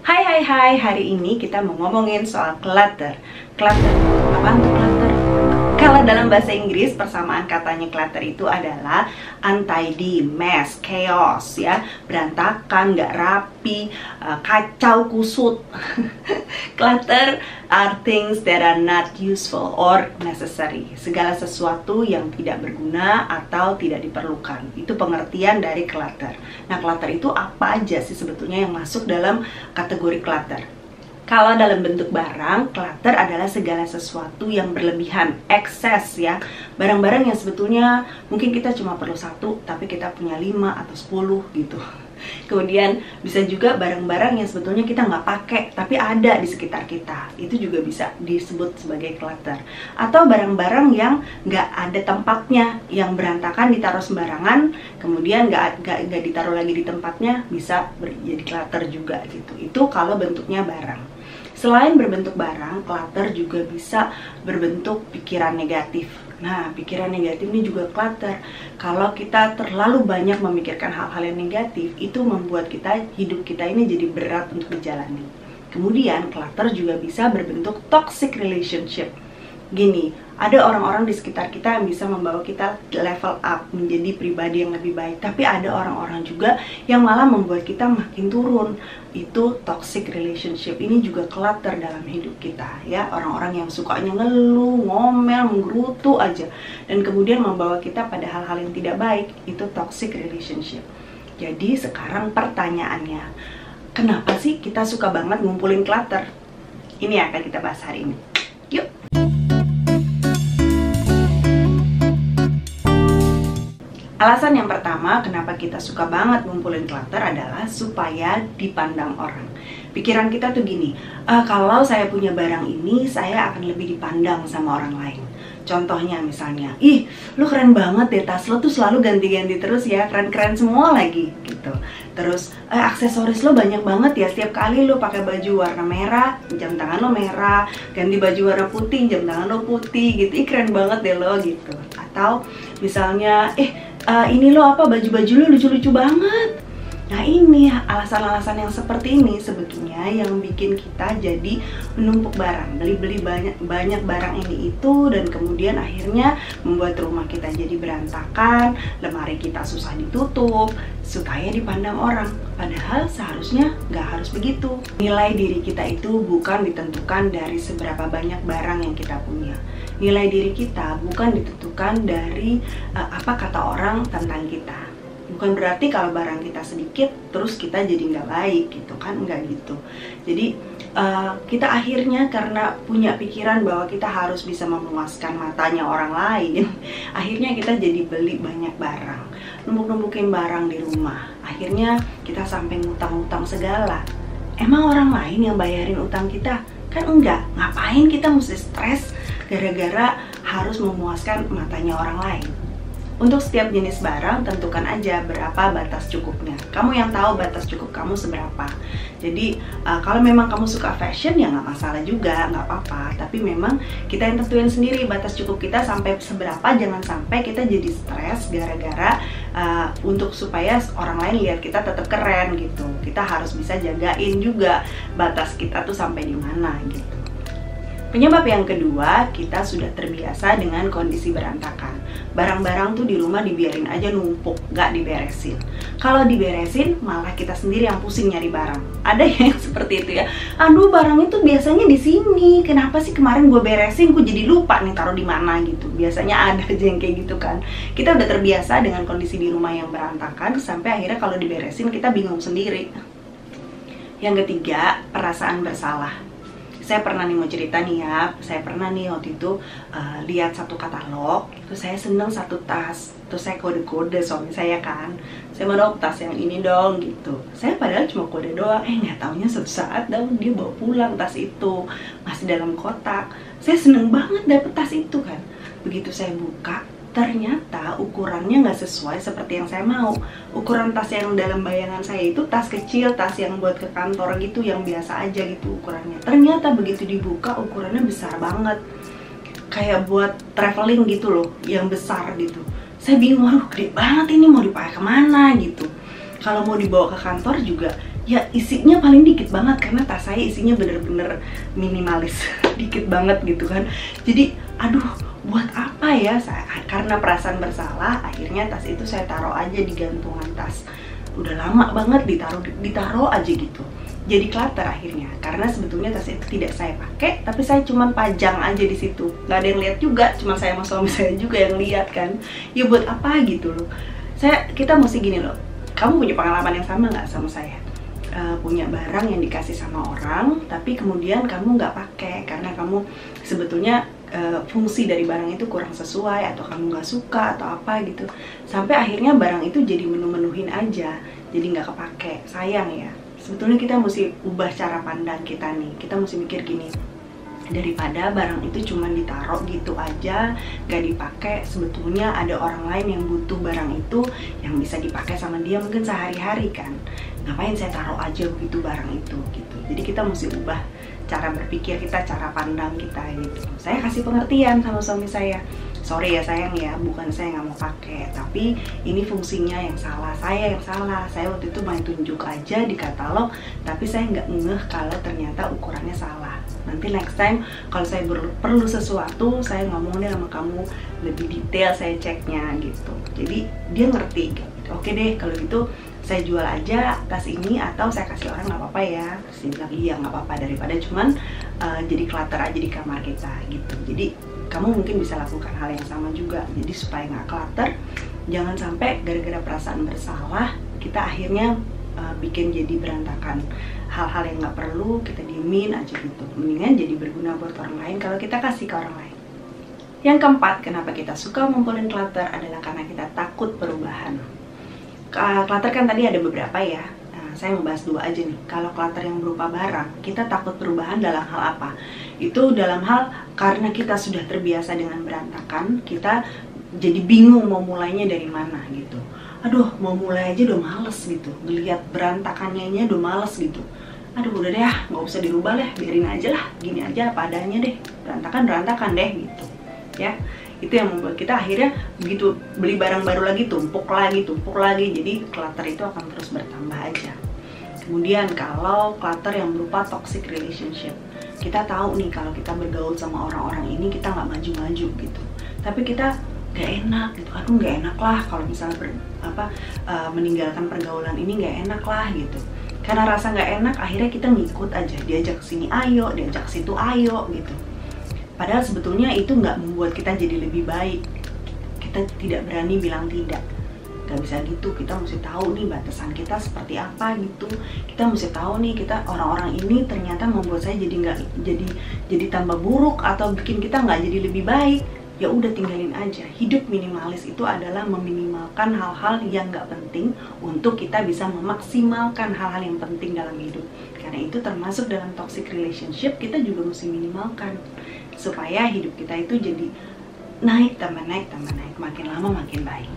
Hai, hari ini kita mau ngomongin soal clutter. Clutter, apa itu clutter? Kalau dalam bahasa Inggris, persamaan katanya clutter itu adalah untidy, mess, chaos, ya, berantakan, nggak rapi, kacau, kusut. Clutter are things that are not useful or necessary. Segala sesuatu yang tidak berguna atau tidak diperlukan. Itu pengertian dari clutter. Nah, clutter itu apa aja sih sebetulnya yang masuk dalam kategori clutter? Kalau dalam bentuk barang, clutter adalah segala sesuatu yang berlebihan, ekses, ya. Barang-barang yang sebetulnya mungkin kita cuma perlu satu, tapi kita punya 5 atau 10 gitu. Kemudian bisa juga barang-barang yang sebetulnya kita nggak pakai, tapi ada di sekitar kita. Itu juga bisa disebut sebagai clutter. Atau barang-barang yang nggak ada tempatnya, yang berantakan, ditaruh sembarangan, kemudian nggak ditaruh lagi di tempatnya, bisa jadi clutter juga gitu. Itu kalau bentuknya barang. Selain berbentuk barang, clutter juga bisa berbentuk pikiran negatif. Nah, pikiran negatif ini juga clutter. Kalau kita terlalu banyak memikirkan hal-hal yang negatif, itu membuat hidup kita ini jadi berat untuk dijalani. Kemudian, clutter juga bisa berbentuk toxic relationship. Gini, ada orang-orang di sekitar kita yang bisa membawa kita level up, menjadi pribadi yang lebih baik. Tapi ada orang-orang juga yang malah membuat kita makin turun. Itu toxic relationship. Ini juga clutter dalam hidup kita, ya. Orang-orang yang sukanya ngeluh, ngomel, menggerutu aja, dan kemudian membawa kita pada hal-hal yang tidak baik. Itu toxic relationship. Jadi sekarang pertanyaannya, kenapa sih kita suka banget ngumpulin clutter? Ini yang akan kita bahas hari ini. Yuk! Alasan yang pertama kenapa kita suka banget ngumpulin clutter adalah supaya dipandang orang. Pikiran kita tuh gini, kalau saya punya barang ini, saya akan lebih dipandang sama orang lain. Contohnya misalnya, ih, lu keren banget deh, tas lo tuh selalu ganti-ganti terus ya, keren-keren semua lagi gitu. Terus aksesoris lo banyak banget ya, setiap kali lo pakai baju warna merah, jam tangan lo merah, ganti baju warna putih, jam tangan lo putih gitu, ih keren banget deh lo gitu. Atau misalnya, ini lo apa, baju-baju lo lucu-lucu banget. Nah, ini alasan-alasan yang seperti ini sebetulnya yang bikin kita jadi menumpuk barang, beli-beli banyak barang ini itu, dan kemudian akhirnya membuat rumah kita jadi berantakan, lemari kita susah ditutup supaya dipandang orang. Padahal seharusnya nggak harus begitu. Nilai diri kita itu bukan ditentukan dari seberapa banyak barang yang kita punya. Nilai diri kita bukan ditentukan dari apa kata orang tentang kita. Bukan berarti kalau barang kita sedikit terus kita jadi nggak baik gitu kan, nggak gitu. Jadi kita akhirnya karena punya pikiran bahwa kita harus bisa memuaskan matanya orang lain, akhirnya kita jadi beli banyak barang, numpuk-numpukin barang di rumah. Akhirnya kita sampai ngutang-ngutang segala. Emang orang lain yang bayarin utang kita? Kan enggak. Ngapain kita mesti stres gara-gara harus memuaskan matanya orang lain? Untuk setiap jenis barang, tentukan aja berapa batas cukupnya. Kamu yang tahu batas cukup kamu seberapa. Jadi, kalau memang kamu suka fashion, ya nggak masalah juga, nggak apa-apa. Tapi memang kita yang tentuin sendiri batas cukup kita sampai seberapa. Jangan sampai kita jadi stres gara-gara untuk supaya orang lain lihat kita tetap keren gitu. Kita harus bisa jagain juga batas kita tuh sampai di mana gitu. Penyebab yang kedua, kita sudah terbiasa dengan kondisi berantakan. Barang-barang tuh di rumah dibiarin aja numpuk, gak diberesin. Kalau diberesin, malah kita sendiri yang pusing nyari barang. Ada yang seperti itu ya. Aduh, barang itu biasanya di sini. Kenapa sih kemarin gue beresin, gue jadi lupa nih taruh di mana gitu. Biasanya ada aja yang kayak gitu kan. Kita udah terbiasa dengan kondisi di rumah yang berantakan, sampai akhirnya kalau diberesin kita bingung sendiri. Yang ketiga, perasaan bersalah. Saya pernah nih mau cerita nih ya, saya pernah nih waktu itu lihat satu katalog, itu saya seneng satu tas, terus saya kode-kode suami saya kan, saya mau dong tas yang ini dong gitu. Saya padahal cuma kode doang, nggak taunya suatu saat dia bawa pulang tas itu, masih dalam kotak. Saya seneng banget dapet tas itu kan. Begitu saya buka, ternyata ukurannya nggak sesuai seperti yang saya mau. Ukuran tas yang dalam bayangan saya itu tas kecil, tas yang buat ke kantor gitu, yang biasa aja gitu ukurannya. Ternyata begitu dibuka ukurannya besar banget, kayak buat traveling gitu loh, yang besar gitu. Saya bingung, waduh gede banget ini, mau dipakai kemana gitu. Kalau mau dibawa ke kantor juga ya isinya paling dikit banget, karena tas saya isinya bener-bener minimalis dikit banget gitu kan. Jadi aduh, buat apa ya? Karena perasaan bersalah, akhirnya tas itu saya taruh aja di gantungan tas. Udah lama banget ditaruh aja gitu. Jadi clutter akhirnya, karena sebetulnya tas itu tidak saya pakai, tapi saya cuma pajang aja di situ. Nggak ada yang lihat juga, cuma saya sama suami saya juga yang lihat kan. Ya buat apa gitu loh. Kita mesti gini loh. Kamu punya pengalaman yang sama nggak sama saya? Punya barang yang dikasih sama orang, tapi kemudian kamu nggak pakai karena kamu sebetulnya fungsi dari barang itu kurang sesuai, atau kamu nggak suka atau apa gitu, sampai akhirnya barang itu jadi menu-menuhin aja, jadi nggak kepake. Sayang ya. Sebetulnya kita mesti ubah cara pandang kita nih. Kita mesti mikir gini, daripada barang itu cuma ditaruh gitu aja gak dipakai, sebetulnya ada orang lain yang butuh barang itu, yang bisa dipakai sama dia mungkin sehari-hari kan. Ngapain saya taruh aja begitu barang itu gitu. Jadi kita mesti ubah cara berpikir kita, cara pandang kita gitu. Saya kasih pengertian sama suami saya, sorry ya sayang ya, bukan saya nggak mau pakai, tapi ini fungsinya yang salah, saya yang salah. Saya waktu itu main tunjuk aja di katalog, tapi saya nggak ngeh kalau ternyata ukurannya salah. Nanti next time kalau saya perlu sesuatu, saya ngomong deh sama kamu lebih detail, saya ceknya gitu. Jadi dia ngerti gitu. Oke deh kalau gitu saya jual aja tas ini, atau saya kasih orang, nggak apa-apa ya. Terus dia bilang iya nggak apa-apa, daripada cuman jadi clutter aja di kamar kita gitu. Jadi kamu mungkin bisa lakukan hal yang sama juga. Jadi supaya nggak clutter, jangan sampai gara-gara perasaan bersalah kita akhirnya bikin jadi berantakan. Hal-hal yang nggak perlu kita diemin aja gitu. Mendingan jadi berguna buat orang lain kalau kita kasih ke orang lain. Yang keempat, kenapa kita suka ngumpulin clutter adalah karena kita takut perubahan. Clutter kan tadi ada beberapa ya. Saya mau bahas dua aja nih. Kalau clutter yang berupa barang, kita takut perubahan dalam hal apa? Itu dalam hal karena kita sudah terbiasa dengan berantakan, kita jadi bingung mau mulainya dari mana gitu. Aduh, mau mulai aja udah males gitu. Ngelihat berantakannya udah males gitu. Aduh, udah deh, nggak usah dirubah deh, biarin aja lah, gini aja apa adanya deh. Berantakan deh gitu. Ya, itu yang membuat kita akhirnya begitu beli barang baru lagi tumpuk lagi, jadi clutter itu akan terus bertambah aja. Kemudian kalau clutter yang berupa toxic relationship, kita tahu nih kalau kita bergaul sama orang-orang ini kita nggak maju-maju gitu, tapi kita gak enak gitu. Aduh, gak enak lah kalau misalnya meninggalkan pergaulan ini, gak enak lah gitu. Karena rasa gak enak akhirnya kita ngikut aja, diajak sini ayo, diajak situ ayo gitu. Padahal sebetulnya itu nggak membuat kita jadi lebih baik. Kita tidak berani bilang tidak. Gak bisa gitu, kita mesti tahu nih batasan kita seperti apa gitu. Kita mesti tahu nih, kita orang-orang ini ternyata membuat saya jadi tambah buruk atau bikin kita nggak jadi lebih baik. Ya udah, tinggalin aja. Hidup minimalis itu adalah meminimalkan hal-hal yang nggak penting untuk kita bisa memaksimalkan hal-hal yang penting dalam hidup. Karena itu termasuk dalam toxic relationship, kita juga mesti minimalkan supaya hidup kita itu jadi naik, tambah naik, makin lama makin baik.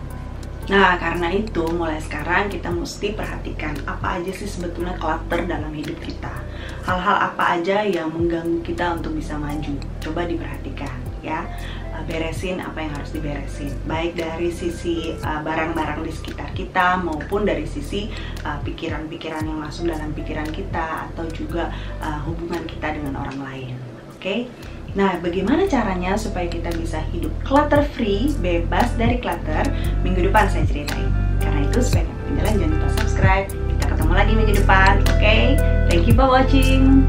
Nah, karena itu mulai sekarang kita mesti perhatikan apa aja sih sebetulnya clutter dalam hidup kita. Hal-hal apa aja yang mengganggu kita untuk bisa maju. Coba diperhatikan ya. Beresin apa yang harus diberesin, baik dari sisi barang-barang di sekitar kita maupun dari sisi pikiran-pikiran yang masuk dalam pikiran kita, atau juga hubungan kita dengan orang lain. Oke? Nah, bagaimana caranya supaya kita bisa hidup clutter free, bebas dari clutter? Minggu depan saya ceritain. Karena itu supaya nggak ketinggalan, jangan lupa subscribe. Kita ketemu lagi minggu depan, oke? Thank you for watching.